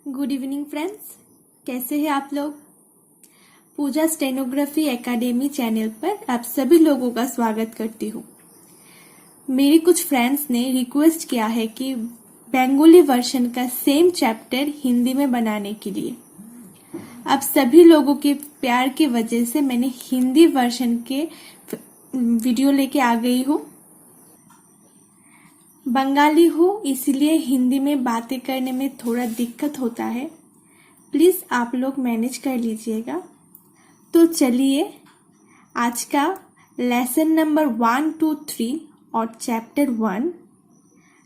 Good evening friends, कैसे हैं आप लोग। पूजा स्टेनोग्राफी एकेडमी चैनल पर आप सभी लोगों का स्वागत करती हूँ। मेरी कुछ फ्रेंड्स ने रिक्वेस्ट किया है कि बंगाली वर्जन का सेम चैप्टर हिंदी में बनाने के लिए। आप सभी लोगों के प्यार की वजह से मैंने हिंदी वर्जन के वीडियो लेके आ गई हूँ। बंगाली हूँ इसलिए हिंदी में बातें करने में थोड़ा दिक्कत होता है, प्लीज़ आप लोग मैनेज कर लीजिएगा। तो चलिए आज का लेसन नंबर 1, 2, 3 और चैप्टर 1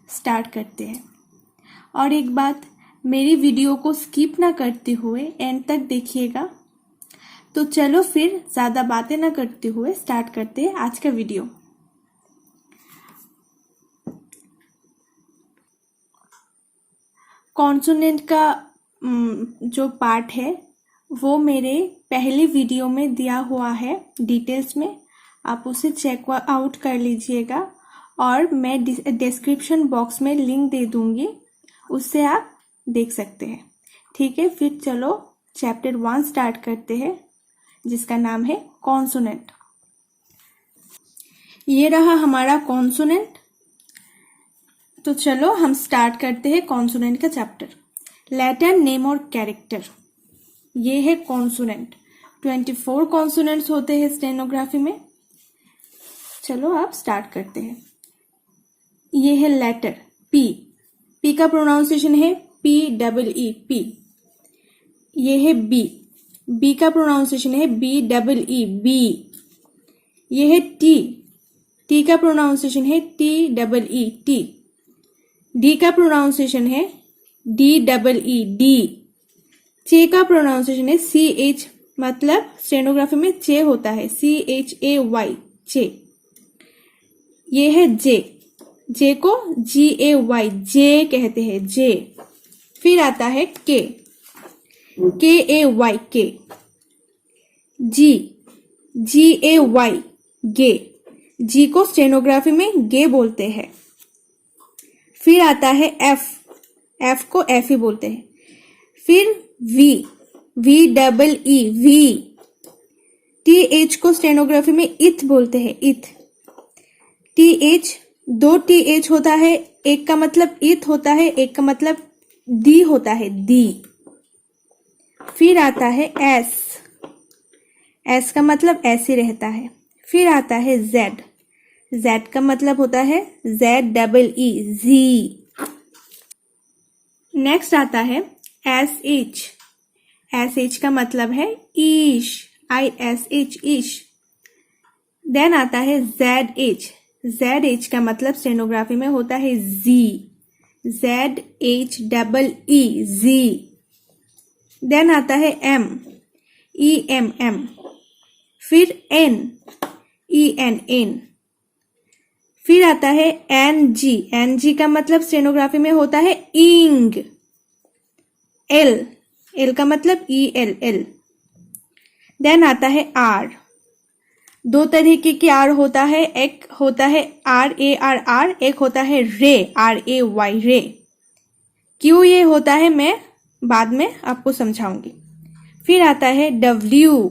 स्टार्ट करते हैं। और एक बात, मेरी वीडियो को स्किप ना करते हुए एंड तक देखिएगा। तो चलो फिर ज़्यादा बातें ना करते हुए स्टार्ट करते हैं आज का वीडियो। कॉन्सोनेंट का जो पार्ट है वो मेरे पहले वीडियो में दिया हुआ है डिटेल्स में, आप उसे चेक आउट कर लीजिएगा और मैं डिस्क्रिप्शन बॉक्स में लिंक दे दूंगी, उससे आप देख सकते हैं। ठीक है, फिर चलो चैप्टर 1 स्टार्ट करते हैं जिसका नाम है कॉन्सोनेंट। ये रहा हमारा कॉन्सोनेंट। तो चलो हम स्टार्ट करते हैं कॉन्सोनेंट का चैप्टर। लेटर, नेम और कैरेक्टर, ये है कॉन्सोनेंट। 24 कॉन्सोनेंट्स होते हैं स्टेनोग्राफी में। चलो आप स्टार्ट करते हैं। ये है लेटर पी, पी का प्रोनाउंसिएशन है PEE पी। ये है बी, बी का प्रोनाउंसिएशन है BEE बी। ये है टी, टी का प्रोनाउंसिएशन है TEE टी। डी का प्रोनाउंसिएशन है DEE डी। चे का प्रोनाउंसिएशन है CH, मतलब स्टेनोग्राफी में चे होता है CHAY चे। ये है जे, जे को GAY जे कहते हैं जे। फिर आता है के, KAY के। जी, GAY गे, जी को स्टेनोग्राफी में गे बोलते हैं। फिर आता है एफ, एफ को एफ ही बोलते हैं। फिर वी, VEE वी। TH को स्टेनोग्राफी में इथ बोलते हैं इथ। TH, 2 TH होता है, एक का मतलब इथ होता है, एक का मतलब दी होता है दी। फिर आता है एस, एस का मतलब ऐसे रहता है। फिर आता है जेड, जेड का मतलब होता है ZEE जी। नेक्स्ट आता है SH, SH का मतलब है ईश, ISH ईश। देन आता है ZH, ZH का मतलब स्टेनोग्राफी में होता है जी, ZHEE जी। देन आता है M, EMM। फिर N, ENN। फिर आता है NG, NG का मतलब स्टेनोग्राफी में होता है इंग। L, L का मतलब ELL। देन आता है R, 2 तरीके के R होता है, एक होता है RARR, एक होता है रे, RAY रे। क्यों ये होता है मैं बाद में आपको समझाऊंगी। फिर आता है W,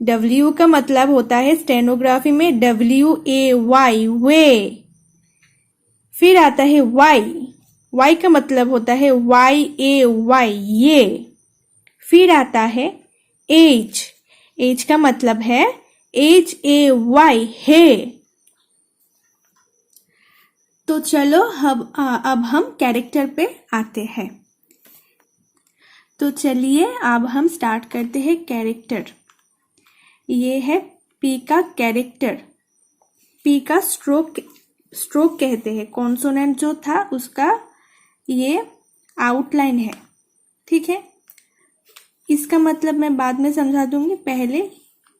W का मतलब होता है स्टेनोग्राफी में WAY वे। फिर आता है Y, Y का मतलब होता है YAY ये। फिर आता है H, H का मतलब है HAY है। तो चलो अब हम कैरेक्टर पे आते हैं। तो चलिए अब हम स्टार्ट करते हैं कैरेक्टर। ये है पी का कैरेक्टर, पी का स्ट्रोक, स्ट्रोक कहते हैं। कॉन्सोनेंट जो था उसका ये आउटलाइन है, ठीक है। इसका मतलब मैं बाद में समझा दूंगी, पहले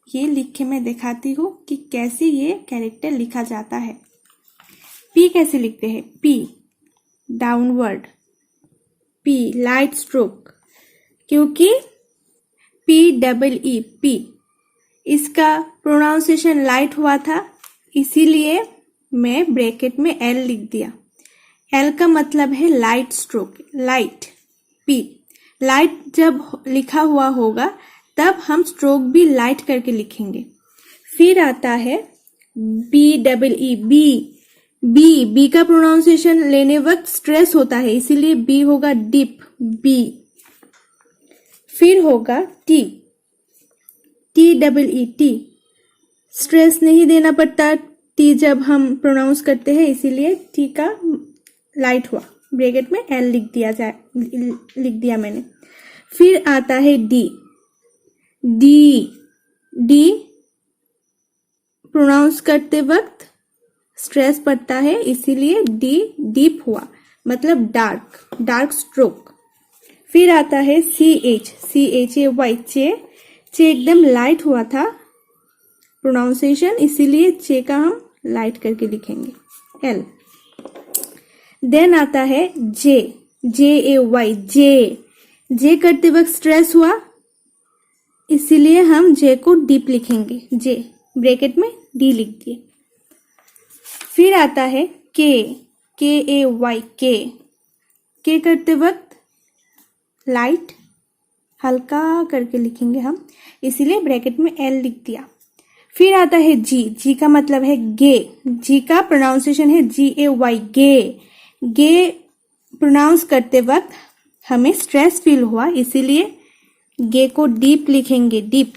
ये लिख के मैं दिखाती हूँ कि कैसे ये कैरेक्टर लिखा जाता है। पी कैसे लिखते हैं, P downward, P light stroke, क्योंकि PEE पी इसका प्रोनाउंसिएशन लाइट हुआ था, इसीलिए मैं ब्रैकेट में L लिख दिया। L का मतलब है light stroke, light. P, light जब लिखा हुआ होगा तब हम स्ट्रोक भी लाइट करके लिखेंगे। फिर आता है BEE, बी का प्रोनाउंसिएशन लेने वक्त स्ट्रेस होता है, इसीलिए बी होगा डिप, बी। फिर होगा TEE, स्ट्रेस नहीं देना पड़ता टी जब हम प्रोनाउंस करते हैं, इसीलिए टी का लाइट हुआ, ब्रैकेट में एल लिख दिया मैंने। फिर आता है डी प्रोनाउंस करते वक्त स्ट्रेस पड़ता है, इसीलिए डी डीप हुआ, मतलब डार्क स्ट्रोक। फिर आता है CHAY, चे एकदम लाइट हुआ था प्रोनाउंसिएशन, इसीलिए चे का हम लाइट करके लिखेंगे, एल। देन आता है JAY, जे करते वक्त स्ट्रेस हुआ, इसीलिए हम जे को डीप लिखेंगे, जे ब्रैकेट में डी लिख दिए। फिर आता है KAY, के करते वक्त लाइट हल्का करके लिखेंगे हम, इसीलिए ब्रैकेट में एल लिख दिया। फिर आता है जी का मतलब है गे, जी का प्रोनाउंसिएशन है GAY, गे प्रोनाउंस करते वक्त हमें स्ट्रेस फील हुआ, इसीलिए गे को डीप लिखेंगे, डीप।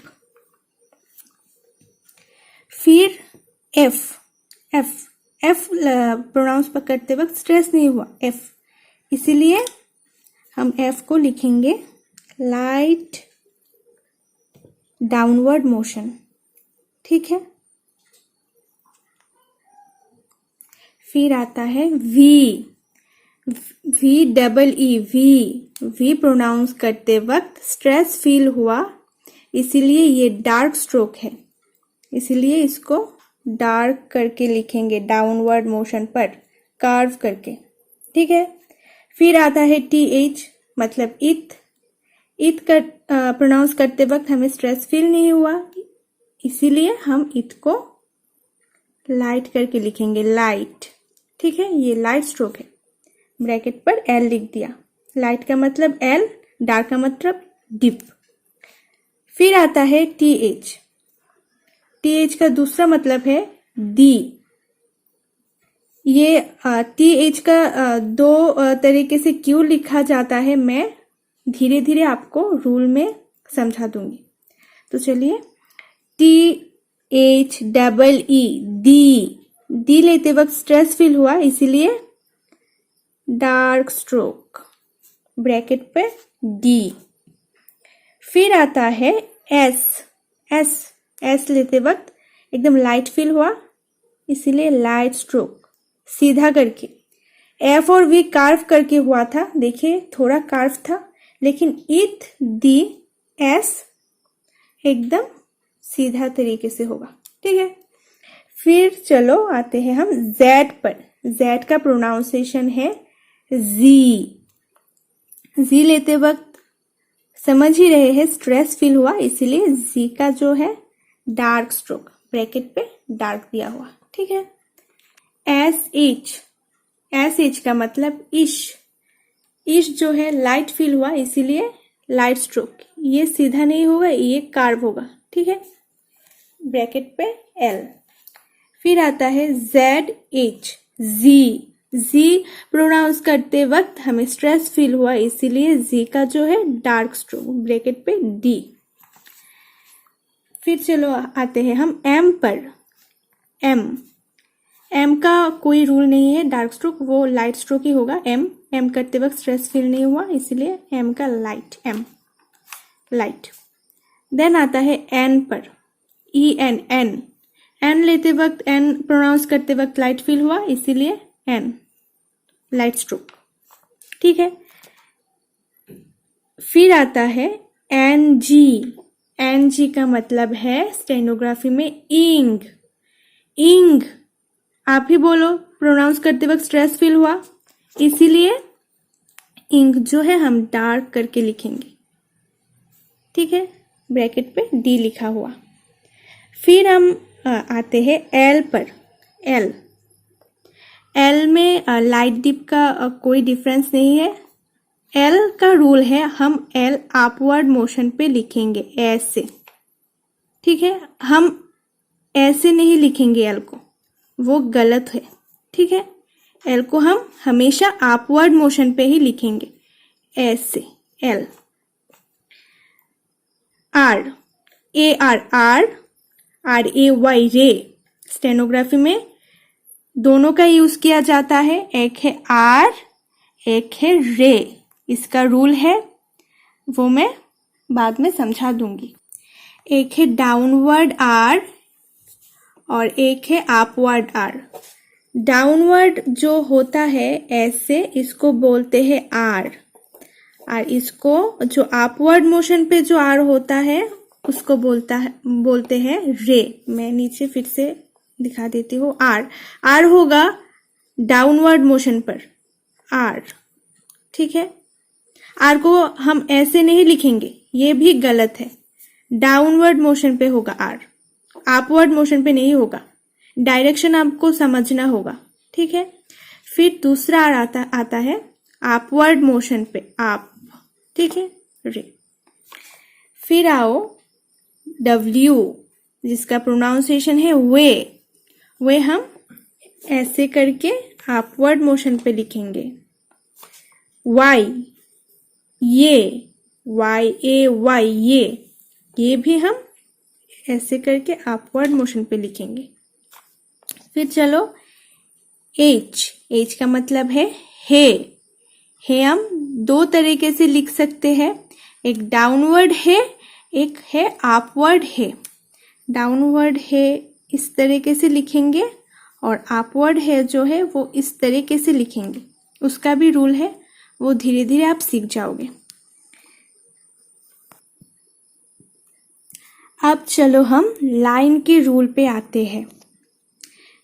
फिर एफ प्रोनाउंस करते वक्त स्ट्रेस नहीं हुआ, एफ, इसीलिए हम एफ को लिखेंगे लाइट डाउनवर्ड मोशन, ठीक है। फिर आता है वी प्रोनाउंस करते वक्त स्ट्रेस फील हुआ, इसीलिए ये डार्क स्ट्रोक है, इसीलिए इसको डार्क करके लिखेंगे, डाउनवर्ड मोशन पर कार्व करके, ठीक है। फिर आता है TH, मतलब इथ कर प्रोनाउंस करते वक्त हमें स्ट्रेस फील नहीं हुआ, इसीलिए हम इथ को लाइट करके लिखेंगे, लाइट, ठीक है। ये लाइट स्ट्रोक है, ब्रैकेट पर एल लिख दिया, लाइट का मतलब एल, डार्क का मतलब डीप। फिर आता है TH का दूसरा मतलब है दी। ये TH का दो तरीके से क्यों लिखा जाता है, मैं धीरे धीरे आपको रूल में समझा दूंगी। तो चलिए, THEE, दी लेते वक्त स्ट्रेस फील हुआ, इसीलिए डार्क स्ट्रोक, ब्रैकेट पे डी। फिर आता है एस लेते वक्त एकदम लाइट फील हुआ, इसीलिए लाइट स्ट्रोक, सीधा करके। एफ और वी कार्व करके हुआ था, देखिए थोड़ा कार्व था, लेकिन इथ दी एस एकदम सीधा तरीके से होगा, ठीक है। फिर चलो आते हैं हम जेड पर। जेड का प्रोनाउंसिएशन है जी लेते वक्त समझ ही रहे हैं स्ट्रेस फील हुआ, इसीलिए जी का जो है डार्क स्ट्रोक, ब्रैकेट पे डार्क दिया हुआ, ठीक है। एस का मतलब इश जो है लाइट फील हुआ, इसीलिए लाइट स्ट्रोक, ये सीधा नहीं होगा, ये कार्व होगा, ठीक है, ब्रैकेट पे एल। फिर आता है ZH, जी प्रोनाउंस करते वक्त हमें स्ट्रेस फील हुआ, इसीलिए जी का जो है डार्क स्ट्रोक, ब्रैकेट पे डी। फिर चलो आते हैं हम एम पर। एम का कोई रूल नहीं है, डार्क स्ट्रोक वो लाइट स्ट्रोक ही होगा। एम करते वक्त स्ट्रेस फील नहीं हुआ, इसलिए एम का लाइट, एम लाइट। देन आता है एन पर, एन लेते वक्त, एन प्रोनाउंस करते वक्त लाइट फील हुआ, इसीलिए एन लाइट स्ट्रोक, ठीक है। फिर आता है एनजी का मतलब है स्टेनोग्राफी में इंग, आप ही बोलो, प्रोनाउंस करते वक्त स्ट्रेस फील हुआ, इसीलिए इंक जो है हम डार्क करके लिखेंगे, ठीक है, ब्रैकेट पे डी लिखा हुआ। फिर हम आते हैं एल पर। एल में लाइट डिप का कोई डिफरेंस नहीं है, एल का रूल है, हम एल अपवर्ड मोशन पे लिखेंगे ऐसे, ठीक है। हम ऐसे नहीं लिखेंगे एल को, वो गलत है, ठीक है। एल को हम हमेशा अपवर्ड मोशन पे ही लिखेंगे ऐसे, L. R, A R R, R A Y ray, stenography में दोनों का यूज किया जाता है, एक है आर, एक है रे। इसका रूल है वो मैं बाद में समझा दूंगी। एक है डाउनवर्ड आर और एक है अपवर्ड आर। डाउनवर्ड जो होता है ऐसे, इसको बोलते हैं आर, और इसको जो अपवर्ड मोशन पे जो आर होता है उसको बोलते हैं रे। मैं नीचे फिर से दिखा देती हूँ। आर, आर होगा डाउनवर्ड मोशन पर, आर, ठीक है। आर को हम ऐसे नहीं लिखेंगे, ये भी गलत है। डाउनवर्ड मोशन पे होगा आर, अपवर्ड मोशन पे नहीं होगा। डायरेक्शन आपको समझना होगा, ठीक है। फिर दूसरा आर आता है अपवर्ड मोशन पे, आप, ठीक है, रे। फिर आओ डब्ल्यू, जिसका प्रोनाउंसिएशन है वे हम ऐसे करके अपवर्ड मोशन पे लिखेंगे। वाई, ये, वाई ए वाई, ये भी हम ऐसे करके अपवर्ड मोशन पे लिखेंगे। फिर चलो एच, एच का मतलब है हे हम दो तरीके से लिख सकते हैं, एक डाउनवर्ड है, एक है अपवर्ड है। डाउनवर्ड है इस तरीके से लिखेंगे और अपवर्ड है जो है वो इस तरीके से लिखेंगे। उसका भी रूल है, वो धीरे धीरे आप सीख जाओगे। अब चलो हम लाइन के रूल पे आते हैं।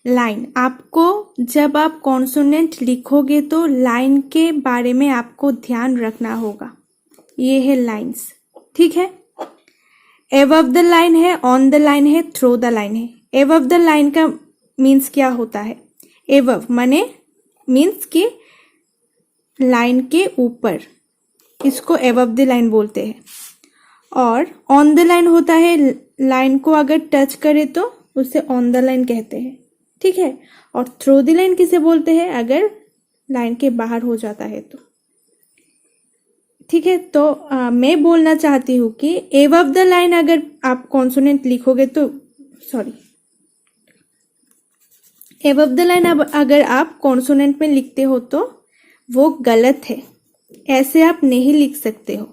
लाइन, आपको जब आप कॉन्सोनेंट लिखोगे तो लाइन के बारे में आपको ध्यान रखना होगा। ये है लाइन्स, ठीक है। एबव द लाइन है, ऑन द लाइन है, थ्रू द लाइन है। एबव द लाइन का मीन्स क्या होता है? एबव माने मीन्स कि लाइन के ऊपर, इसको एबव द लाइन बोलते हैं। और ऑन द लाइन होता है, लाइन को अगर टच करे तो उसे ऑन द लाइन कहते हैं, ठीक है। और थ्रू द लाइन किसे बोलते हैं? अगर लाइन के बाहर हो जाता है तो, ठीक है। तो मैं बोलना चाहती हूँ कि एबव द लाइन अगर आप कॉन्सोनेंट लिखोगे तो, सॉरी, एबव द लाइन अगर आप कॉन्सोनेंट में लिखते हो तो वो गलत है, ऐसे आप नहीं लिख सकते हो।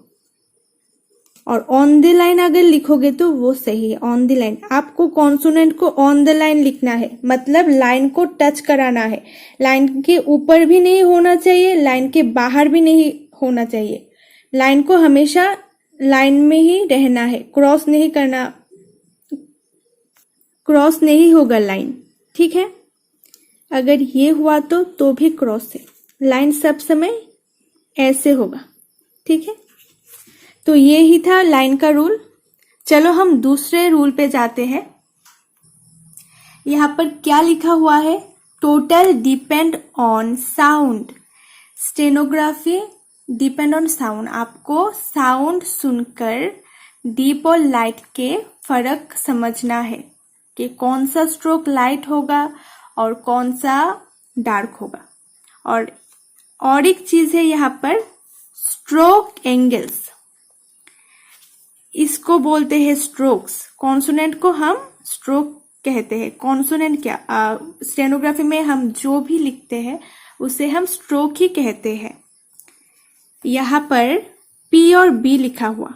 और ऑन द लाइन अगर लिखोगे तो वो सही है। ऑन द लाइन, आपको कॉन्सोनेंट को ऑन द लाइन लिखना है, मतलब लाइन को टच कराना है। लाइन के ऊपर भी नहीं होना चाहिए, लाइन के बाहर भी नहीं होना चाहिए। लाइन को हमेशा लाइन में ही रहना है, क्रॉस नहीं करना, क्रॉस नहीं होगा लाइन, ठीक है। अगर ये हुआ तो भी क्रॉस है। लाइन सब समय ऐसे होगा, ठीक है। तो ये ही था लाइन का रूल। चलो हम दूसरे रूल पे जाते हैं। यहाँ पर क्या लिखा हुआ है? Total depend on sound. Stenography depend on sound. आपको साउंड सुनकर डीप और लाइट के फर्क समझना है कि कौन सा स्ट्रोक लाइट होगा और कौन सा डार्क होगा। और एक चीज है यहाँ पर, स्ट्रोक एंगल्स, इसको बोलते हैं स्ट्रोक्स। कॉन्सोनेंट को हम स्ट्रोक कहते हैं। कॉन्सोनेंट क्या, स्टेनोग्राफी में हम जो भी लिखते हैं उसे हम स्ट्रोक ही कहते हैं। यहाँ पर P और B लिखा हुआ,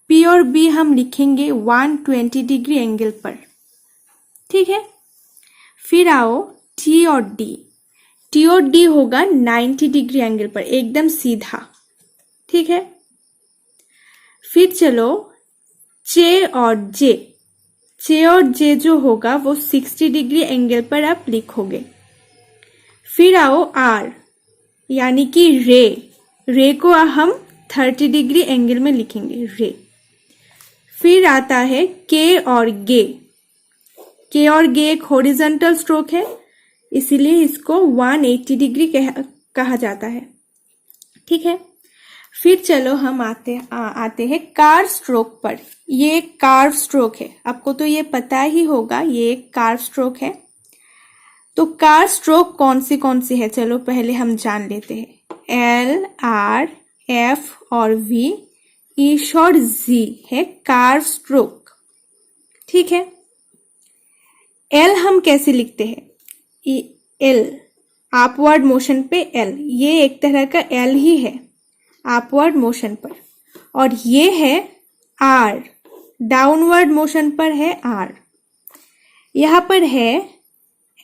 P और B हम लिखेंगे 120 डिग्री एंगल पर, ठीक है। फिर आओ T और D। T और D होगा 90 डिग्री एंगल पर, एकदम सीधा, ठीक है। फिर चलो J और J। J और J जो होगा वो 60 डिग्री एंगल पर आप लिखोगे। फिर आओ R, यानी कि रे को हम 30 डिग्री एंगल में लिखेंगे, रे। फिर आता है K और गे। K और गे एक हॉरिजॉन्टल स्ट्रोक है, इसीलिए इसको 180 डिग्री कहा जाता है, ठीक है। फिर चलो हम आते हैं कार्व स्ट्रोक पर। ये एक कार्व स्ट्रोक है, आपको तो ये पता ही होगा, ये एक कार्व स्ट्रोक है। तो कार्व स्ट्रोक कौन सी है, चलो पहले हम जान लेते हैं। एल, आर, एफ और वी, ईश और जी है कार्व स्ट्रोक। ठीक है। एल हम कैसे लिखते हैं? एल अपवर्ड मोशन पे एल, ये एक तरह का एल ही है अपवर्ड मोशन पर। और ये है आर, डाउनवर्ड मोशन पर है आर। यहां पर है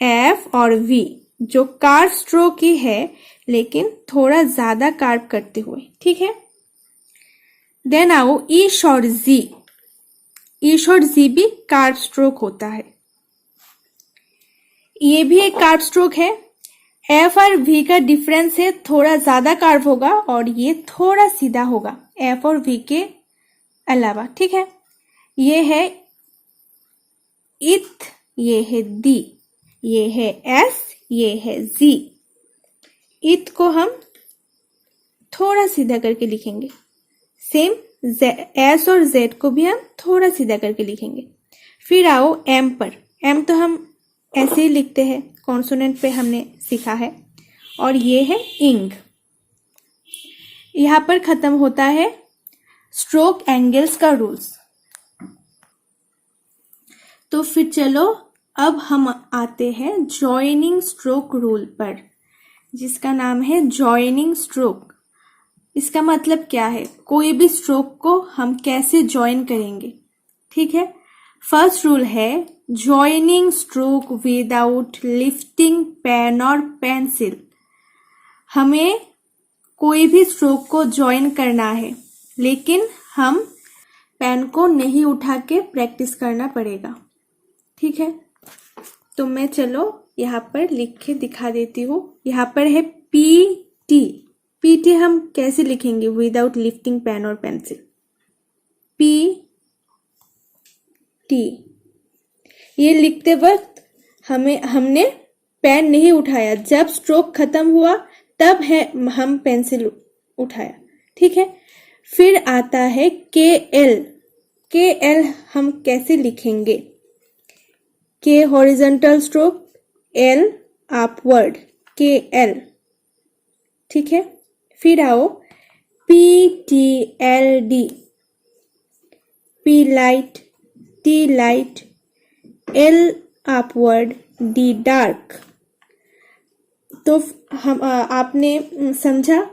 एफ और वी, जो कार्व स्ट्रोक ही है लेकिन थोड़ा ज्यादा कार्व करते हुए। ठीक है। देन आओ ईश और जी। ईश और जी भी कार्व स्ट्रोक होता है, ये भी एक कार्व स्ट्रोक है। एफ और वी का डिफरेंस है, थोड़ा ज्यादा कार्व होगा और ये थोड़ा सीधा होगा एफ और वी के अलावा। ठीक है। ये है इथ, ये है दी, ये है एस, ये है जी। इथ को हम थोड़ा सीधा करके लिखेंगे, सेम एस और जेड को भी हम थोड़ा सीधा करके लिखेंगे। फिर आओ एम पर। एम तो हम ऐसे ही लिखते हैं, कॉन्सोनेंट पे हमने सीखा है। और ये है इंग। यहां पर खत्म होता है स्ट्रोक एंगल्स का रूल्स। तो फिर चलो अब हम आते हैं जॉइनिंग स्ट्रोक रूल पर, जिसका नाम है जॉइनिंग स्ट्रोक। इसका मतलब क्या है, कोई भी स्ट्रोक को हम कैसे जॉइन करेंगे। ठीक है। फर्स्ट रूल है joining stroke without lifting pen और पेंसिल। हमें कोई भी स्ट्रोक को जॉइन करना है लेकिन हम पेन को नहीं उठा के प्रैक्टिस करना पड़ेगा। ठीक है। तो मैं चलो यहाँ पर लिख के दिखा देती हूँ। यहाँ पर है पी टी। पी टी हम कैसे लिखेंगे विदाउट लिफ्टिंग पेन और पेंसिल? P T. ये लिखते वक्त हमने पेन नहीं उठाया, जब स्ट्रोक खत्म हुआ तब है हम पेंसिल उठाया। ठीक है। फिर आता है के एल। के एल हम कैसे लिखेंगे? के हॉरिजॉन्टल स्ट्रोक, एल अपवर्ड, के एल। ठीक है। फिर आओ P T L D. P light, T light, L upward, D dark. तो हम आपने समझा,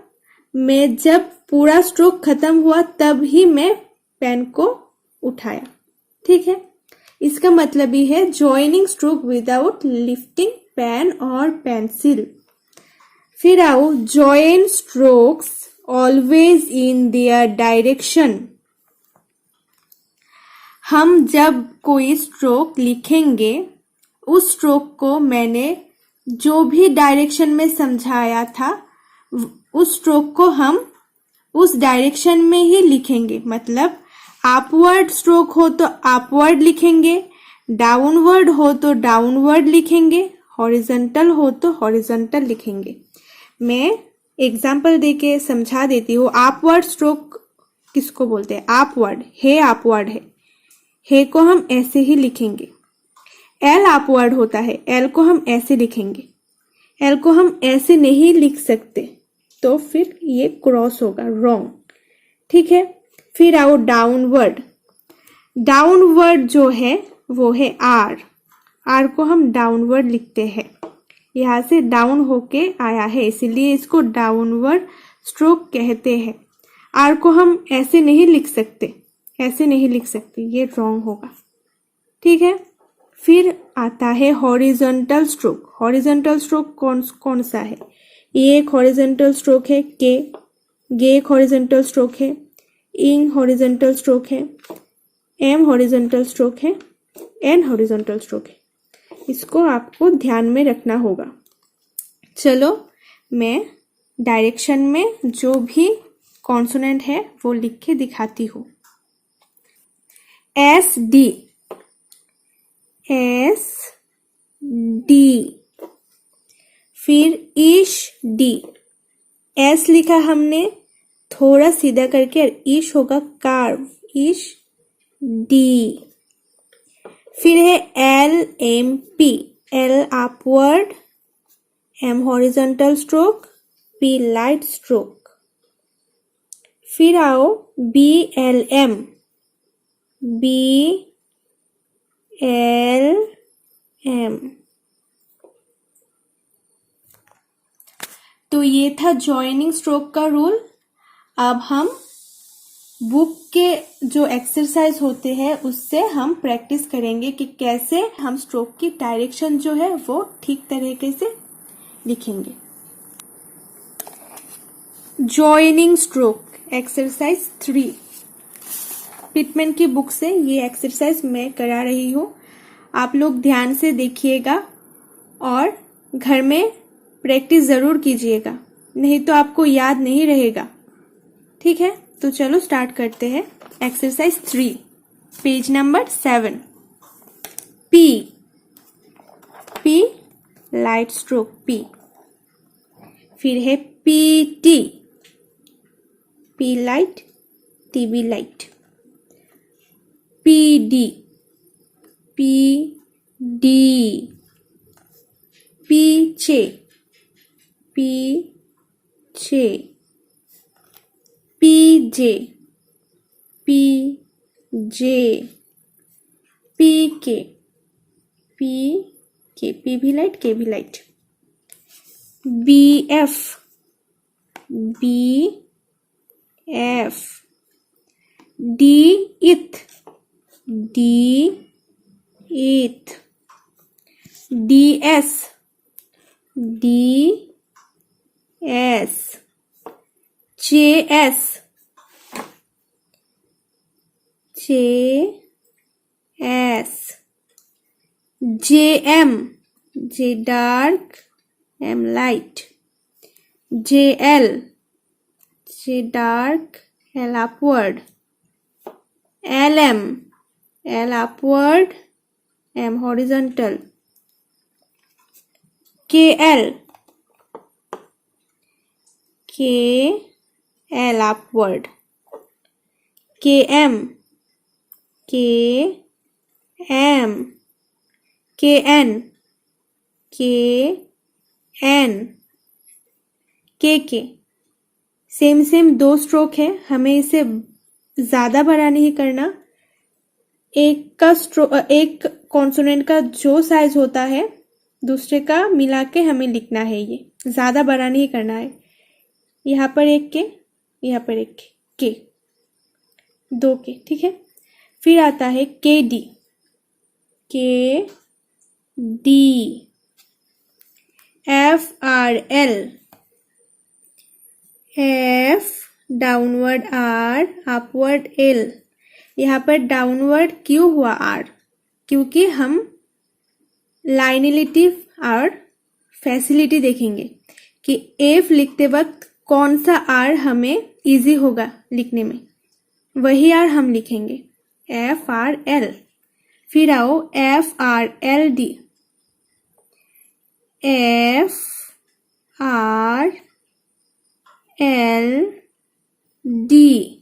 मैं जब पूरा स्ट्रोक खत्म हुआ तब ही मैं पेन को उठाया। ठीक है। इसका मतलब ही है joining stroke without lifting pen और पेंसिल। फिर आओ join strokes always in their direction. हम जब कोई स्ट्रोक लिखेंगे, उस स्ट्रोक को मैंने जो भी डायरेक्शन में समझाया था, उस स्ट्रोक को हम उस डायरेक्शन में ही लिखेंगे। मतलब अपवर्ड स्ट्रोक हो तो अपवर्ड लिखेंगे, डाउनवर्ड हो तो डाउनवर्ड लिखेंगे, हॉरिजॉन्टल हो तो हॉरिजॉन्टल लिखेंगे। मैं एग्जांपल देके समझा देती हूँ। अपवर्ड स्ट्रोक किसको बोलते हैं? अपवर्ड है, अपवर्ड है, हे को हम ऐसे ही लिखेंगे। एल अपवर्ड होता है, एल को हम ऐसे लिखेंगे। एल को हम ऐसे नहीं लिख सकते, तो फिर ये क्रॉस होगा, रॉन्ग। ठीक है। फिर आओ डाउनवर्ड। डाउनवर्ड जो है वो है आर। आर को हम डाउनवर्ड लिखते हैं, यहां से डाउन होके आया है इसीलिए इसको डाउनवर्ड स्ट्रोक कहते हैं। आर को हम ऐसे नहीं लिख सकते, ऐसे नहीं लिख सकते, ये रॉन्ग होगा। ठीक है। फिर आता है हॉरिजॉन्टल स्ट्रोक। हॉरिजॉन्टल स्ट्रोक कौन सा है? ये एक हॉरिजॉन्टल स्ट्रोक है के, ये एक हॉरिजॉन्टल स्ट्रोक है, इंग हॉरिजॉन्टल स्ट्रोक है, एम हॉरिजॉन्टल स्ट्रोक है, एन हॉरिजॉन्टल स्ट्रोक है। इसको आपको ध्यान में रखना होगा। चलो मैं डायरेक्शन में जो भी कॉन्सोनेंट है वो लिख के दिखाती हूँ। S D, S D. फिर ईश डी। एस लिखा हमने, थोड़ा सीधा करके, और इश होगा कार्व, इश डी। फिर है L M P, L upward, M horizontal stroke, P light stroke. फिर आओ B L M, B L M. तो ये था जॉइनिंग स्ट्रोक का रूल। अब हम बुक के जो एक्सरसाइज होते हैं उससे हम प्रैक्टिस करेंगे कि कैसे हम स्ट्रोक की डायरेक्शन जो है वो ठीक तरीके से लिखेंगे। जॉइनिंग स्ट्रोक एक्सरसाइज 3, पिटमैन की बुक से ये एक्सरसाइज मैं करा रही हूँ। आप लोग ध्यान से देखिएगा और घर में प्रैक्टिस जरूर कीजिएगा, नहीं तो आपको याद नहीं रहेगा। ठीक है, तो चलो स्टार्ट करते हैं। Exercise 3, page number 7। P, P light stroke P. फिर है P T, P light T B light. P D, P D. पीछे, पीछे। पीजे, पीजे। पीके, पीके, पी भी लाइट के भी light. B F, B F. D ith, D ith. D S, D S. J S, J S. J M, J dark, M light. J L, J dark, L upward. L M, L upward, M horizontal. K L, K L upward. K M, K M. K N, K N. K same दो stroke है, हमें इसे ज्यादा बड़ा नहीं करना। एक consonant का जो साइज होता है दूसरे का मिला के हमें लिखना है, ये ज्यादा बड़ा नहीं करना है। यहाँ पर एक के, यहाँ पर एक के, दो के। ठीक है, फिर आता है K D, K D. F R L, F downward R, upward L. यहाँ पर डाउनवर्ड क्यों हुआ आर? क्योंकि हम लाइनिलिटी और फैसिलिटी देखेंगे कि एफ लिखते वक्त कौन सा आर हमें इजी होगा लिखने में, वही आर हम लिखेंगे। F R L. फिर आओ F R L D, F R L D.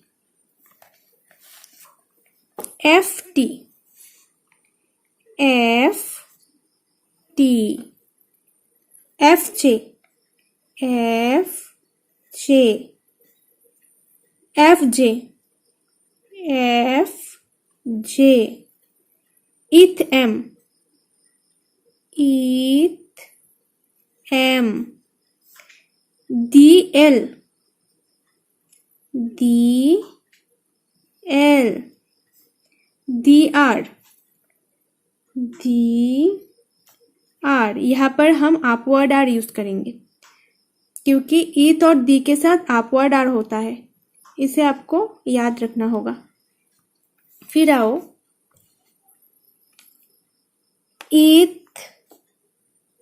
F T, F T. F J, F J. F J, F J. Ith M, ith M. D L, D L. D R, D R. यहाँ पर हम upward are use करेंगे क्योंकि ईथ और दी के साथ upward are होता है, इसे आपको याद रखना होगा। फिर आओ ईथ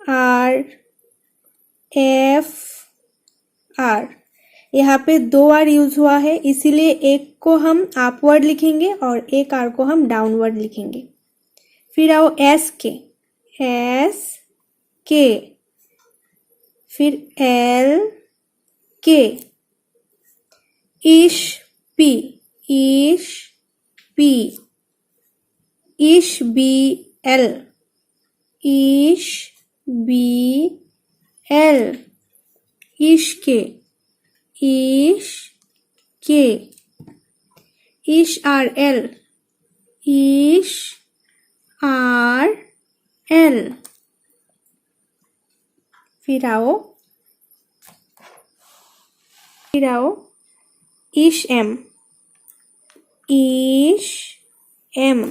आर, एफ आर। यहाँ पे दो आर यूज हुआ है, इसीलिए एक को हम अपवर्ड लिखेंगे और एक आर को हम डाउनवर्ड लिखेंगे। फिर आओ एस के, एस के। फिर एल के। इश पी, इश पी, इश बी एल, इश बी एल, इश्के, इश के, इश आर एल, इश आर एल। फिर आओ इश एम, इश एम,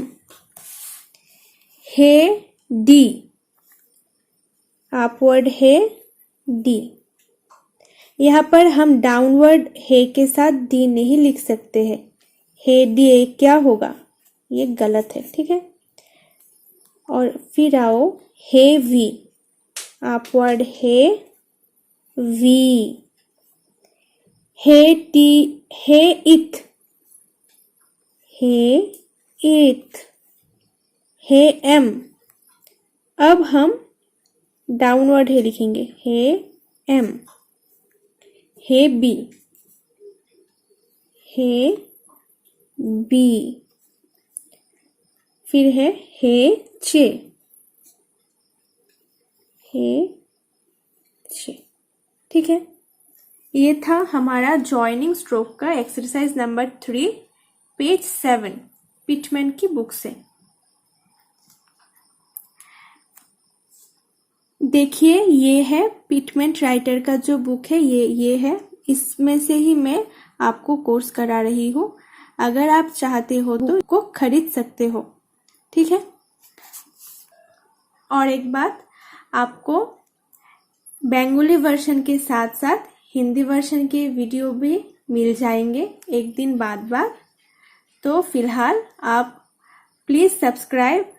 हे डी, अपवर्ड हे डी। यहाँ पर हम डाउनवर्ड हे के साथ डी नहीं लिख सकते हैं। हे डी क्या होगा, ये गलत है, ठीक है। और फिर आओ hay V, upward hay V, hay T, hay ith, hay ith, हे एम। अब हम डाउनवर्ड हे लिखेंगे, हे एम, हे बी, हे बी, फिर है हे चे, हे चे, ठीक है। ये था हमारा जॉइनिंग स्ट्रोक का एक्सरसाइज नंबर 3, पेज 7 पिटमैन की बुक से। देखिए ये है पिटमैन राइटर का जो बुक है, ये है। इसमें से ही मैं आपको कोर्स करा रही हूँ। अगर आप चाहते हो तो इसको खरीद सकते हो, ठीक है। और एक बात, आपको बंगाली वर्जन के साथ साथ हिंदी वर्जन के वीडियो भी मिल जाएंगे एक दिन बाद। तो फिलहाल आप प्लीज़ सब्सक्राइब,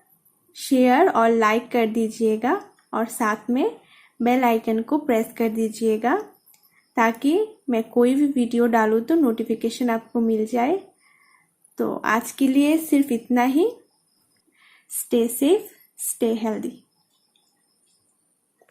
शेयर और लाइक कर दीजिएगा और साथ में बेल आइकन को प्रेस कर दीजिएगा ताकि मैं कोई भी वीडियो डालूँ तो नोटिफिकेशन आपको मिल जाए। तो आज के लिए सिर्फ इतना ही। Stay safe, stay healthy.